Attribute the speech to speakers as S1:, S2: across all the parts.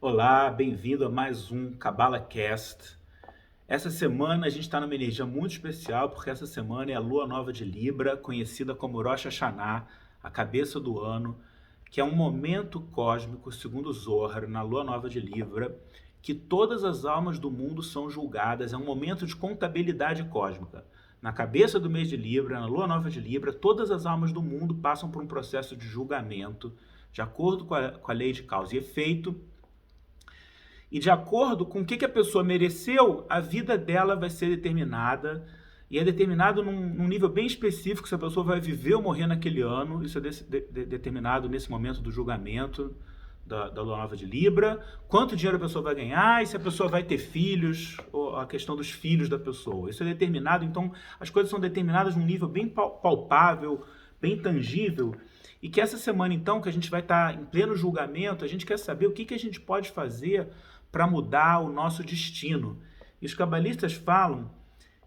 S1: Olá, bem-vindo a mais um Cabala Cast. Essa semana a gente está numa energia muito especial porque essa semana é a Lua Nova de Libra, conhecida como Rosh Hashanah, a cabeça do ano, que é um momento cósmico, segundo Zohar, na Lua Nova de Libra, que todas as almas do mundo são julgadas, é um momento de contabilidade cósmica. Na cabeça do mês de Libra, na Lua Nova de Libra, todas as almas do mundo passam por um processo de julgamento, de acordo com a lei de causa e efeito, e de acordo com o que a pessoa mereceu, a vida dela vai ser determinada. E é determinado num nível bem específico se a pessoa vai viver ou morrer naquele ano. Isso é determinado nesse momento do julgamento da Lua Nova de Libra. Quanto dinheiro a pessoa vai ganhar e se a pessoa vai ter filhos, ou a questão dos filhos da pessoa. Isso é determinado, então as coisas são determinadas num nível bem palpável, bem tangível. E que essa semana, então, que a gente vai estar em pleno julgamento, a gente quer saber o que a gente pode fazer para mudar o nosso destino. E os cabalistas falam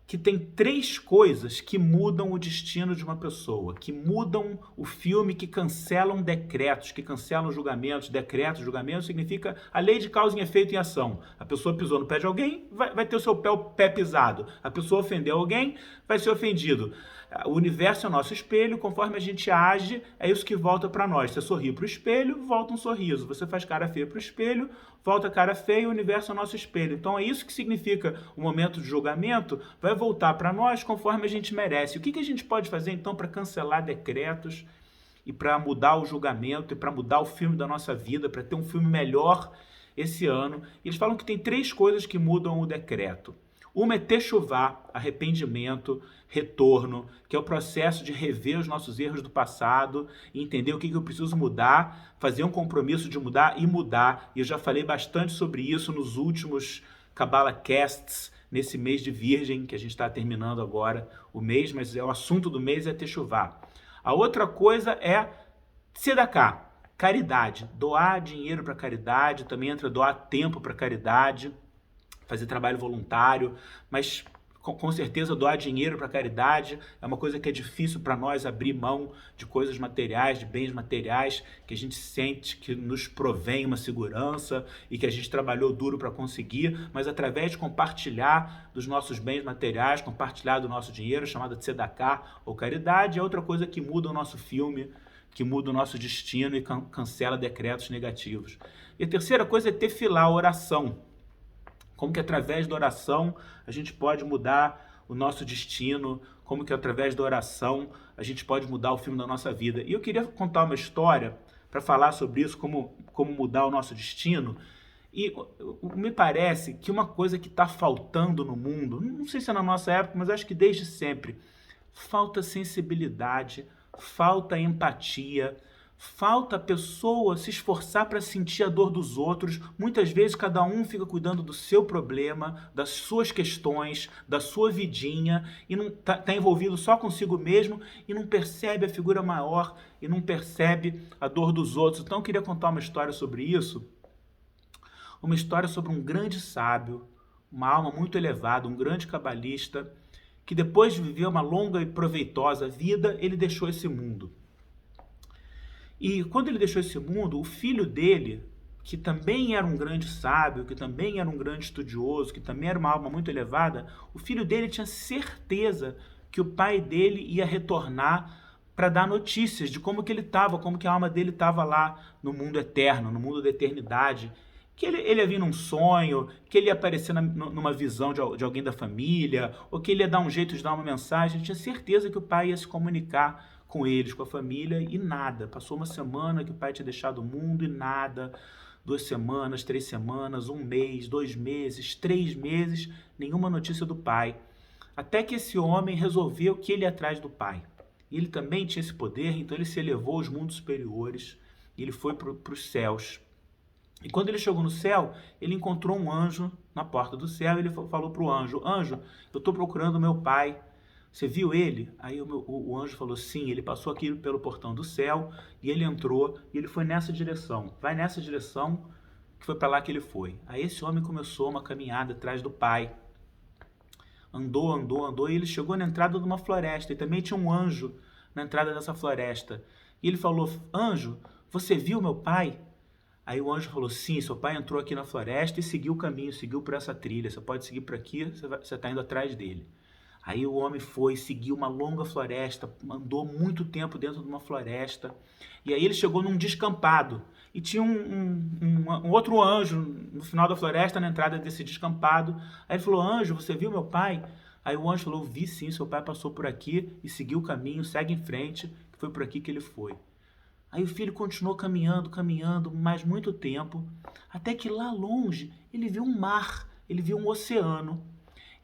S1: que tem três coisas que mudam o destino de uma pessoa, que mudam o filme, que cancelam decretos, que cancelam julgamentos. Decretos, julgamentos, significa a lei de causa e efeito em ação. A pessoa pisou no pé de alguém, vai ter o seu pé pisado. A pessoa ofendeu alguém, vai ser ofendido. O universo é o nosso espelho, conforme a gente age, é isso que volta para nós. Você sorri para o espelho, volta um sorriso. Você faz cara feia para o espelho, volta cara feia, o universo é o nosso espelho. Então é isso que significa o momento de julgamento, vai voltar para nós conforme a gente merece. O que a gente pode fazer então para cancelar decretos e para mudar o julgamento e para mudar o filme da nossa vida, para ter um filme melhor esse ano? E eles falam que tem três coisas que mudam o decreto. Uma é techuvá, arrependimento, retorno, que é o processo de rever os nossos erros do passado e entender o que eu preciso mudar, fazer um compromisso de mudar e mudar. E eu já falei bastante sobre isso nos últimos Kabbalah Casts, nesse mês de Virgem, que a gente está terminando agora o mês, mas o assunto do mês é techuvá. A outra coisa é tzedakah, caridade, doar dinheiro para caridade, também entra doar tempo para caridade, fazer trabalho voluntário, mas com certeza doar dinheiro para caridade é uma coisa que é difícil para nós abrir mão de coisas materiais, de bens materiais, que a gente sente que nos provém uma segurança e que a gente trabalhou duro para conseguir, mas através de compartilhar dos nossos bens materiais, compartilhar do nosso dinheiro, chamada de tzedakah ou caridade, é outra coisa que muda o nosso filme, que muda o nosso destino e cancela decretos negativos. E a terceira coisa é tefilá, oração. Como que através da oração a gente pode mudar o nosso destino, como que através da oração a gente pode mudar o filme da nossa vida. E eu queria contar uma história para falar sobre isso, como mudar o nosso destino. E me parece que uma coisa que está faltando no mundo, não sei se é na nossa época, mas acho que desde sempre, falta sensibilidade, falta empatia, falta a pessoa se esforçar para sentir a dor dos outros. Muitas vezes cada um fica cuidando do seu problema, das suas questões, da sua vidinha, e não tá envolvido só consigo mesmo e não percebe a figura maior e não percebe a dor dos outros. Então eu queria contar uma história sobre isso, uma história sobre um grande sábio, uma alma muito elevada, um grande cabalista, que depois de viver uma longa e proveitosa vida, ele deixou esse mundo. E quando ele deixou esse mundo, o filho dele, que também era um grande sábio, que também era um grande estudioso, que também era uma alma muito elevada, o filho dele tinha certeza que o pai dele ia retornar para dar notícias de como que ele estava, como que a alma dele estava lá no mundo eterno, no mundo da eternidade. Que ele ia vir num sonho, que ele ia aparecer numa visão de alguém da família, ou que ele ia dar um jeito de dar uma mensagem. Ele tinha certeza que o pai ia se comunicar com eles, com a família, e nada. Passou uma semana que o pai tinha deixado o mundo e nada. 2 semanas, 3 semanas, 1 mês, 2 meses, 3 meses, nenhuma notícia do pai. Até que esse homem resolveu que ele ia atrás do pai. E ele também tinha esse poder, então ele se elevou aos mundos superiores, e ele foi para os céus. E quando ele chegou no céu, ele encontrou um anjo na porta do céu, e ele falou para o anjo, anjo, eu estou procurando o meu pai. Você viu ele? Aí o anjo falou, sim, ele passou aqui pelo portão do céu, e ele entrou, e ele foi nessa direção. Vai nessa direção, que foi para lá que ele foi. Aí esse homem começou uma caminhada atrás do pai. Andou, andou, andou, e ele chegou na entrada de uma floresta, e também tinha um anjo na entrada dessa floresta. E ele falou, anjo, você viu meu pai? Aí o anjo falou, sim, seu pai entrou aqui na floresta e seguiu o caminho, seguiu por essa trilha, você pode seguir por aqui, você está indo atrás dele. Aí o homem foi, seguiu uma longa floresta, andou muito tempo dentro de uma floresta, e aí ele chegou num descampado, e tinha um outro anjo no final da floresta, na entrada desse descampado. Aí ele falou, anjo, você viu meu pai? Aí o anjo falou, vi sim, seu pai passou por aqui e seguiu o caminho, segue em frente, que foi por aqui que ele foi. Aí o filho continuou caminhando, caminhando, mais muito tempo, até que lá longe ele viu um mar, ele viu um oceano.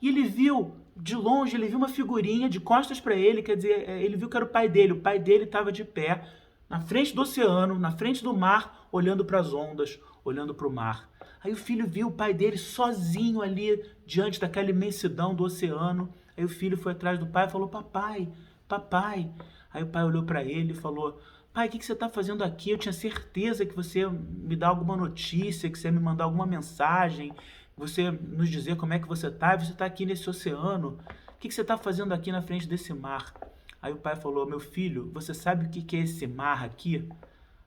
S1: E ele viu, de longe, ele viu uma figurinha de costas para ele, quer dizer, ele viu que era o pai dele estava de pé, na frente do oceano, na frente do mar, olhando para as ondas, olhando para o mar. Aí o filho viu o pai dele sozinho ali, diante daquela imensidão do oceano. Aí o filho foi atrás do pai e falou, papai, papai. Aí o pai olhou para ele e falou, pai, o que você está fazendo aqui? Eu tinha certeza que você ia me dar alguma notícia, que você ia me mandar alguma mensagem, você nos dizer como é que você está, e você está aqui nesse oceano. O que você está fazendo aqui na frente desse mar? Aí o pai falou, meu filho, você sabe o que é esse mar aqui?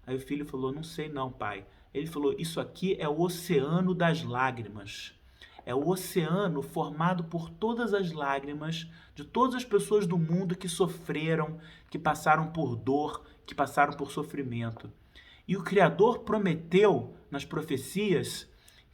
S1: Aí o filho falou, não sei não, pai. Ele falou, isso aqui é o oceano das lágrimas. É o oceano formado por todas as lágrimas de todas as pessoas do mundo que sofreram, que passaram por dor, que passaram por sofrimento. E o Criador prometeu nas profecias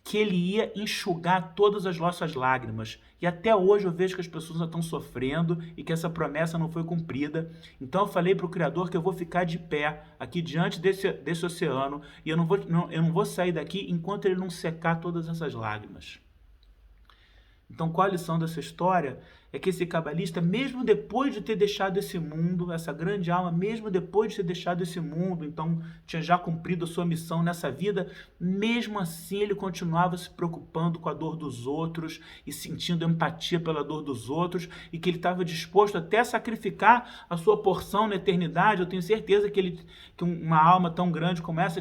S1: que ele ia enxugar todas as nossas lágrimas. E até hoje eu vejo que as pessoas ainda estão sofrendo e que essa promessa não foi cumprida. Então eu falei para o Criador que eu vou ficar de pé aqui diante desse oceano e eu não vou sair daqui enquanto ele não secar todas essas lágrimas. Então, qual a lição dessa história? É que esse cabalista, mesmo depois de ter deixado esse mundo, essa grande alma, mesmo depois de ter deixado esse mundo, então tinha já cumprido a sua missão nessa vida, mesmo assim ele continuava se preocupando com a dor dos outros e sentindo empatia pela dor dos outros, e que ele estava disposto até a sacrificar a sua porção na eternidade. Eu tenho certeza que uma alma tão grande como essa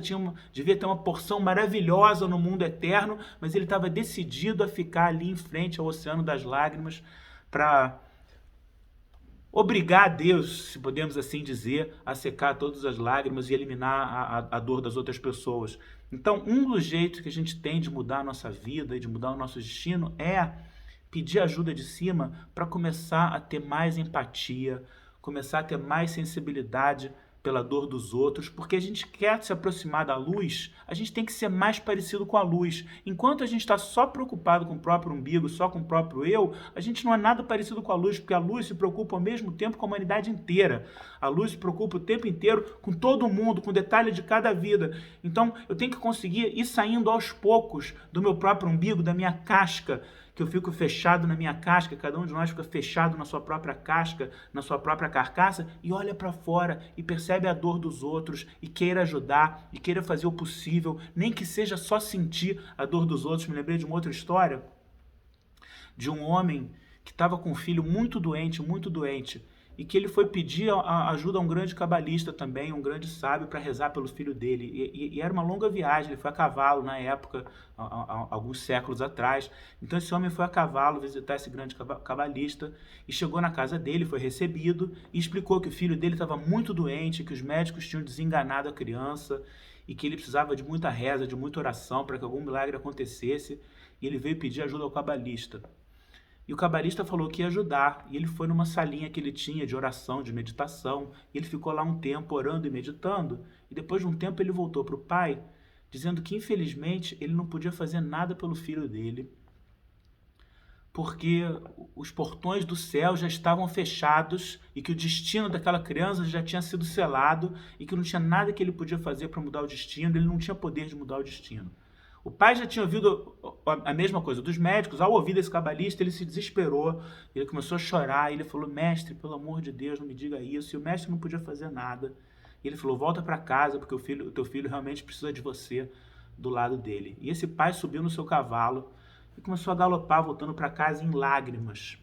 S1: devia ter uma porção maravilhosa no mundo eterno, mas ele estava decidido a ficar ali em frente ao oceano das lágrimas, para obrigar a Deus, se podemos assim dizer, a secar todas as lágrimas e eliminar a dor das outras pessoas. Então, um dos jeitos que a gente tem de mudar a nossa vida e de mudar o nosso destino é pedir ajuda de cima para começar a ter mais empatia, começar a ter mais sensibilidade pela dor dos outros, porque a gente quer se aproximar da luz, a gente tem que ser mais parecido com a luz. Enquanto a gente está só preocupado com o próprio umbigo, só com o próprio eu, a gente não é nada parecido com a luz, porque a luz se preocupa ao mesmo tempo com a humanidade inteira. A luz se preocupa o tempo inteiro com todo mundo, com detalhe de cada vida. Então, eu tenho que conseguir ir saindo aos poucos do meu próprio umbigo, da minha casca, que eu fico fechado na minha casca, cada um de nós fica fechado na sua própria casca, na sua própria carcaça, e olha para fora e percebe a dor dos outros e queira ajudar e queira fazer o possível, nem que seja só sentir a dor dos outros. Me lembrei de uma outra história de um homem que estava com um filho muito doente, e que ele foi pedir ajuda a um grande cabalista também, um grande sábio, para rezar pelo filho dele. E era uma longa viagem, ele foi a cavalo na época, há alguns séculos atrás. Então esse homem foi a cavalo visitar esse grande cabalista e chegou na casa dele, foi recebido e explicou que o filho dele estava muito doente, que os médicos tinham desenganado a criança e que ele precisava de muita reza, de muita oração para que algum milagre acontecesse. E ele veio pedir ajuda ao cabalista. E o cabalista falou que ia ajudar, e ele foi numa salinha que ele tinha de oração, de meditação, e ele ficou lá um tempo orando e meditando, e depois de um tempo ele voltou para o pai, dizendo que infelizmente ele não podia fazer nada pelo filho dele, porque os portões do céu já estavam fechados e que o destino daquela criança já tinha sido selado e que não tinha nada que ele podia fazer para mudar o destino, ele não tinha poder de mudar o destino. O pai já tinha ouvido a mesma coisa dos médicos. Ao ouvir desse cabalista, ele se desesperou, ele começou a chorar, ele falou, mestre, pelo amor de Deus, não me diga isso. E o mestre não podia fazer nada. E ele falou, volta para casa, porque o teu filho realmente precisa de você do lado dele. E esse pai subiu no seu cavalo e começou a galopar, voltando para casa em lágrimas.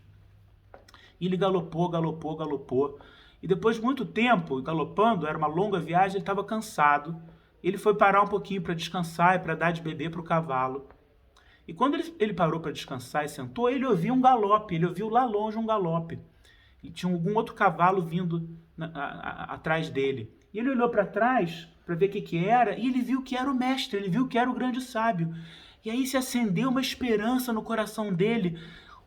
S1: E ele galopou. E depois de muito tempo galopando, era uma longa viagem, ele estava cansado. Ele foi parar um pouquinho para descansar e para dar de beber para o cavalo. E quando ele parou para descansar e sentou, ele ouviu um galope, ele ouviu lá longe um galope. E tinha algum outro cavalo vindo atrás dele. E ele olhou para trás para ver o que era, e ele viu que era o mestre, ele viu que era o grande sábio. E aí se acendeu uma esperança no coração dele.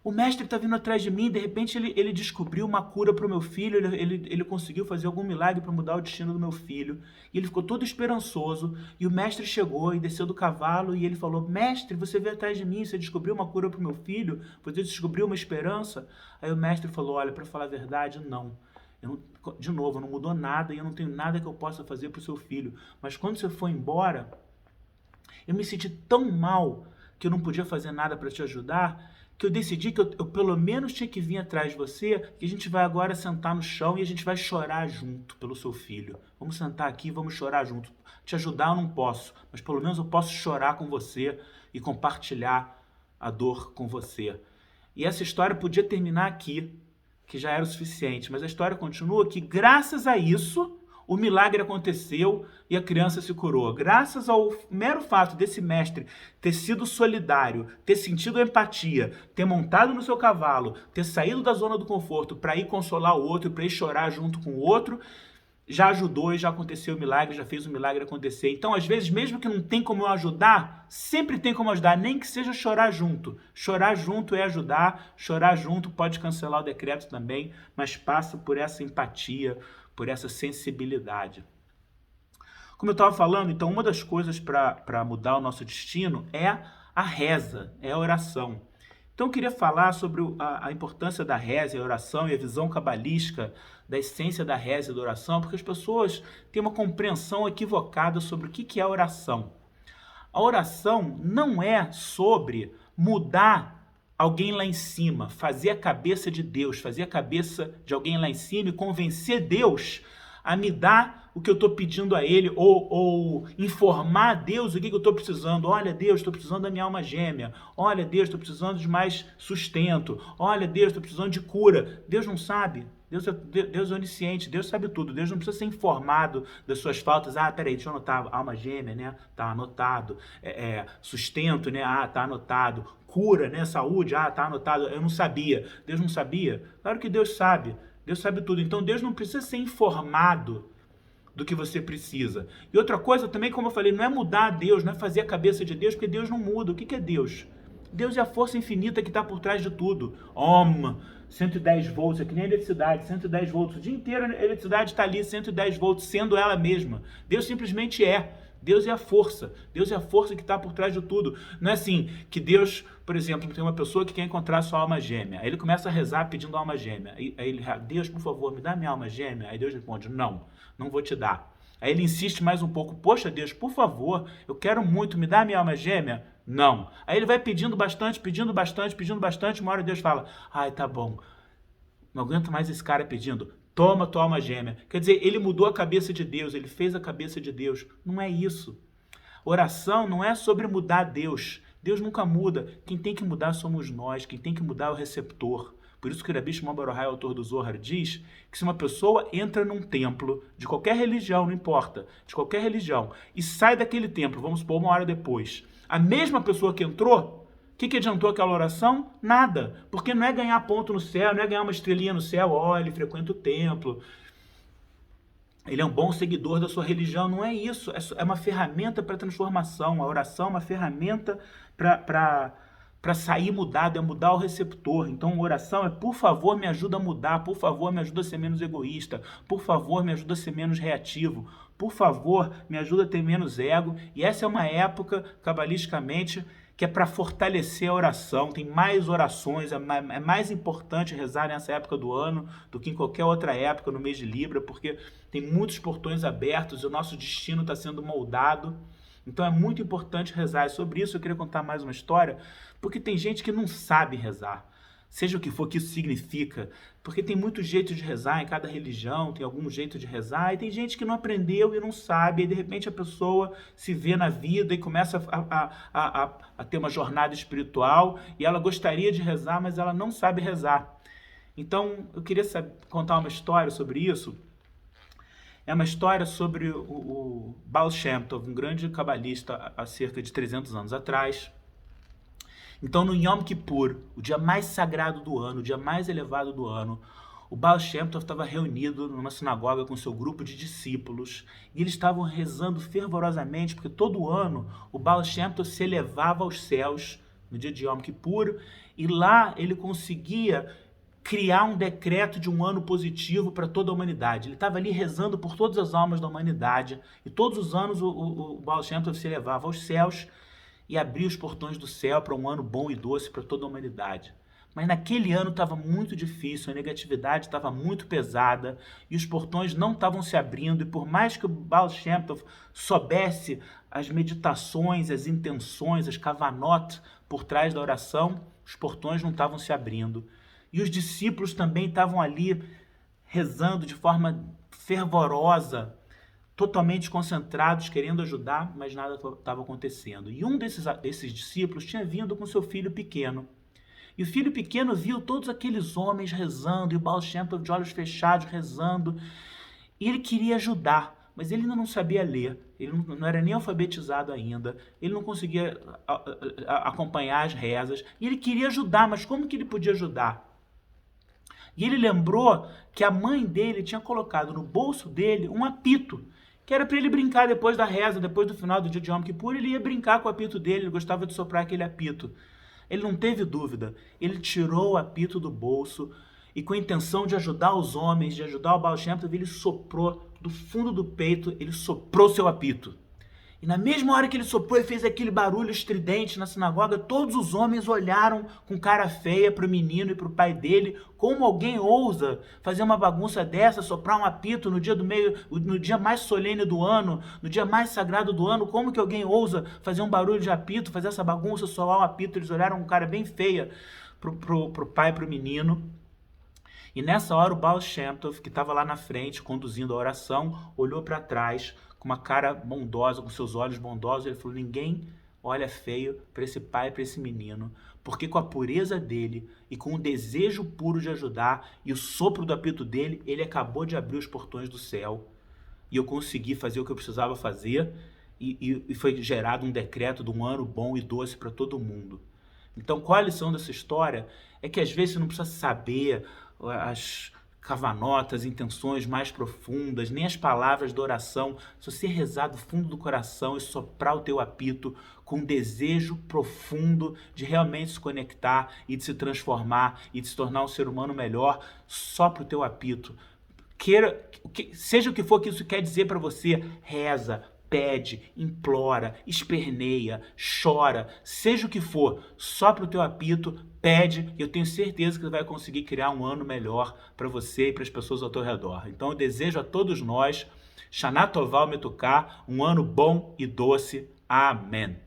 S1: O mestre está vindo atrás de mim, de repente ele descobriu uma cura para o meu filho, ele conseguiu fazer algum milagre para mudar o destino do meu filho. E ele ficou todo esperançoso, e o mestre chegou e desceu do cavalo, e ele falou: mestre, você veio atrás de mim, você descobriu uma cura para o meu filho, você descobriu uma esperança? Aí o mestre falou: olha, para falar a verdade, não. De novo, não mudou nada, e eu não tenho nada que eu possa fazer para o seu filho. Mas quando você foi embora, eu me senti tão mal que eu não podia fazer nada para te ajudar, que eu decidi que eu pelo menos tinha que vir atrás de você, que a gente vai agora sentar no chão e a gente vai chorar junto pelo seu filho. Vamos sentar aqui e vamos chorar junto. Te ajudar eu não posso, mas pelo menos eu posso chorar com você e compartilhar a dor com você. E essa história podia terminar aqui, que já era o suficiente, mas a história continua que graças a isso o milagre aconteceu e a criança se curou. Graças ao mero fato desse mestre ter sido solidário, ter sentido empatia, ter montado no seu cavalo, ter saído da zona do conforto para ir consolar o outro, para ir chorar junto com o outro, já ajudou e já aconteceu o milagre, já fez o milagre acontecer. Então, às vezes, mesmo que não tem como eu ajudar, sempre tem como ajudar, nem que seja chorar junto. Chorar junto é ajudar, chorar junto pode cancelar o decreto também, mas passa por essa empatia, por essa sensibilidade. Como eu estava falando, então uma das coisas para mudar o nosso destino é a reza, é a oração. Então eu queria falar sobre a importância da reza e a oração e a visão cabalística da essência da reza e da oração, porque as pessoas têm uma compreensão equivocada sobre o que é a oração. A oração não é sobre mudar alguém lá em cima, fazer a cabeça de Deus, fazer a cabeça de alguém lá em cima e convencer Deus a me dar o que eu estou pedindo a Ele, ou informar a Deus o que eu estou precisando. Olha, Deus, estou precisando da minha alma gêmea. Olha, Deus, estou precisando de mais sustento. Olha, Deus, estou precisando de cura. Deus não sabe. Deus é onisciente, Deus sabe tudo. Deus não precisa ser informado das suas faltas. Ah, peraí, deixa eu anotar. Alma gêmea, né? Tá anotado. Sustento, né? Ah, tá anotado. Cura, né? Saúde, ah, tá anotado. Eu não sabia. Deus não sabia? Claro que Deus sabe. Deus sabe tudo. Então Deus não precisa ser informado do que você precisa. E outra coisa também, como eu falei, não é mudar Deus, não é fazer a cabeça de Deus, porque Deus não muda. O que é Deus? Deus é a força infinita que está por trás de tudo. 110 volts, é que nem a eletricidade, 110 volts. O dia inteiro a eletricidade está ali, 110 volts, sendo ela mesma. Deus simplesmente é. Deus é a força. Deus é a força que está por trás de tudo. Não é assim que Deus, por exemplo, tem uma pessoa que quer encontrar sua alma gêmea. Aí ele começa a rezar pedindo alma gêmea. Aí ele, Deus, por favor, me dá minha alma gêmea. Aí Deus responde, não vou te dar. Aí ele insiste mais um pouco, poxa Deus, por favor, eu quero muito, me dá minha alma gêmea. Não. Aí ele vai pedindo bastante, uma hora Deus fala, ai, tá bom, não aguento mais esse cara pedindo, toma tua alma gêmea. Quer dizer, ele mudou a cabeça de Deus, ele fez a cabeça de Deus. Não é isso. Oração não é sobre mudar Deus. Deus nunca muda. Quem tem que mudar somos nós, quem tem que mudar é o receptor. Por isso que o Rabi Shimon Bar Yochai, autor do Zohar, diz que se uma pessoa entra num templo, de qualquer religião, não importa, de qualquer religião, e sai daquele templo, vamos supor, uma hora depois, a mesma pessoa que entrou, o que adiantou aquela oração? Nada. Porque não é ganhar ponto no céu, não é ganhar uma estrelinha no céu, olha, ele frequenta o templo, ele é um bom seguidor da sua religião. Não é isso. É uma ferramenta para transformação. A oração é uma ferramenta para sair mudado, é mudar o receptor. Então, a oração é, por favor, me ajuda a mudar, por favor, me ajuda a ser menos egoísta, por favor, me ajuda a ser menos reativo, por favor, me ajuda a ter menos ego. E essa é uma época, cabalisticamente, que é para fortalecer a oração. Tem mais orações, é mais importante rezar nessa época do ano do que em qualquer outra época no mês de Libra, porque tem muitos portões abertos e o nosso destino está sendo moldado. Então é muito importante rezar. E sobre isso eu queria contar mais uma história, porque tem gente que não sabe rezar, seja o que for que isso significa, porque tem muito jeito de rezar, em cada religião tem algum jeito de rezar, e tem gente que não aprendeu e não sabe, e de repente a pessoa se vê na vida e começa a ter uma jornada espiritual, e ela gostaria de rezar, mas ela não sabe rezar. Então eu queria contar uma história sobre isso. É uma história sobre o Baal Shem Tov, um grande cabalista há cerca de 300 anos atrás. Então, no Yom Kippur, o dia mais sagrado do ano, o dia mais elevado do ano, o Baal Shem Tov estava reunido numa sinagoga com seu grupo de discípulos e eles estavam rezando fervorosamente, porque todo ano o Baal Shem Tov se elevava aos céus no dia de Yom Kippur e lá ele conseguia criar um decreto de um ano positivo para toda a humanidade. Ele estava ali rezando por todas as almas da humanidade e todos os anos o Baal Shem Tov se elevava aos céus e abria os portões do céu para um ano bom e doce para toda a humanidade. Mas naquele ano estava muito difícil, a negatividade estava muito pesada e os portões não estavam se abrindo. E por mais que o Baal Shem Tov soubesse as meditações, as intenções, as kavanot por trás da oração, os portões não estavam se abrindo. E os discípulos também estavam ali rezando de forma fervorosa, totalmente concentrados, querendo ajudar, mas nada estava acontecendo. E um desses discípulos tinha vindo com seu filho pequeno. E o filho pequeno viu todos aqueles homens rezando, e o Baal Shem Tov de olhos fechados rezando, e ele queria ajudar, mas ele ainda não sabia ler, ele não era nem alfabetizado ainda, ele não conseguia acompanhar as rezas, e ele queria ajudar, mas como que ele podia ajudar? E ele lembrou que a mãe dele tinha colocado no bolso dele um apito, que era para ele brincar depois da reza, depois do final do dia de Yom Kippur, ele ia brincar com o apito dele, ele gostava de soprar aquele apito. Ele não teve dúvida, ele tirou o apito do bolso e com a intenção de ajudar os homens, de ajudar o Baal Shem Tov, ele soprou do fundo do peito, ele soprou seu apito. E na mesma hora que ele soprou e fez aquele barulho estridente na sinagoga, todos os homens olharam com cara feia para o menino e para o pai dele. Como alguém ousa fazer uma bagunça dessa, soprar um apito no dia mais solene do ano, no dia mais sagrado do ano? Como que alguém ousa fazer um barulho de apito, fazer essa bagunça, soar um apito? Eles olharam com cara bem feia pro pai e pro menino. E nessa hora o Baal Shem Tov, que estava lá na frente conduzindo a oração, olhou para trás com uma cara bondosa, com seus olhos bondosos, ele falou: ninguém olha feio para esse pai e para esse menino, porque com a pureza dele e com o desejo puro de ajudar e o sopro do apito dele, ele acabou de abrir os portões do céu e eu consegui fazer o que eu precisava fazer e foi gerado um decreto de um ano bom e doce para todo mundo. Então, qual a lição dessa história? É que às vezes você não precisa saber as cavanotas, intenções mais profundas, nem as palavras da oração. Se você rezar do fundo do coração e soprar o teu apito com um desejo profundo de realmente se conectar e de se transformar e de se tornar um ser humano melhor, sopra o teu apito. Seja o que for que isso quer dizer para você, reza, pede, implora, esperneia, chora, seja o que for, sopra o teu apito, pede, e eu tenho certeza que você vai conseguir criar um ano melhor para você e para as pessoas ao teu redor. Então eu desejo a todos nós, Shana Tová U'Metuká, um ano bom e doce. Amém.